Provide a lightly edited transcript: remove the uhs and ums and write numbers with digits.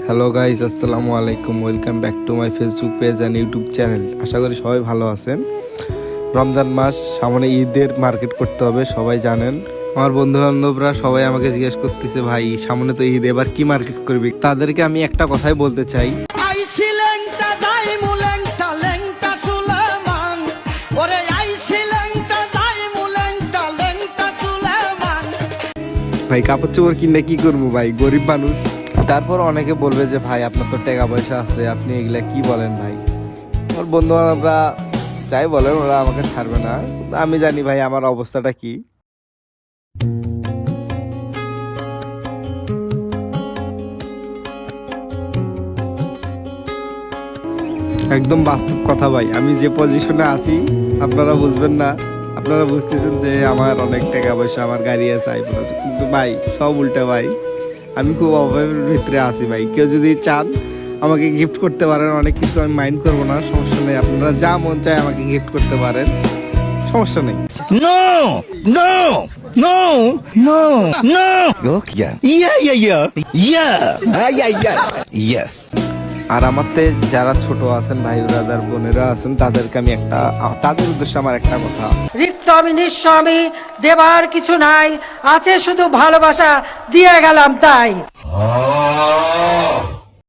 Hello guys, আসসালামু আলাইকুম। Welcome back to my Facebook page and YouTube channel. আশা করি সবাই ভালো আছেন। রমজান মাস সামনে, ঈদের মার্কেট করতে হবে, সবাই জানেন। আমার বন্ধু বান্ধবরা সবাই আমাকে জিজ্ঞেস করতেছে, ভাই সামনে তো ঈদ, এবার কি মার্কেট করবি? তাদেরকে আমি একটা কথাই বলতে চাই, ভাই কাপড় চোপড় কিনে কি করবো ভাই, গরিব মানুষ। তারপর অনেকে বলবে যে ভাই আপনার তো টাকা পয়সা আছে, আপনি এগুলা কি বলেন ভাই। আমার বন্ধু বান্ধবরা যাই বলেন, ওরা আমাকে ছাড়বে না। আমি জানি ভাই আমার অবস্থাটা কি। একদম বাস্তব কথা ভাই, আমি যে পজিশনে আছি আপনারা বুঝবেন না। আপনারা বুঝতেছেন যে আমার অনেক টাকা পয়সা, আমার গাড়ি আছে, আইফোন আছে, কিন্তু ভাই সব উল্টা ভাই। আমি খুব অভাবের ভিতরে আছি ভাই। কেউ যদি চান আমাকে গিফট করতে পারেন, অনেক কিছু আমি মাইন্ড করবো না, সমস্যা নেই। আপনারা যা মন চায় আমাকে গিফট করতে পারেন, সমস্যা নেই। No, no, no, no, no. Yeah, yeah, yeah, yeah, yeah, yeah, yeah. Yes. আর আমার তে যারা ছোট আছেন, ভাই ব্রাদার বোনেরা আছেন, তাদেরকে আমি তাদের উদ্দেশ্যে আমার একটা কথা, রিক্ত আমি নিঃস্ব, আমি দেবার কিছু নাই, আছে শুধু ভালোবাসা, দিয়ে গেলাম তাই।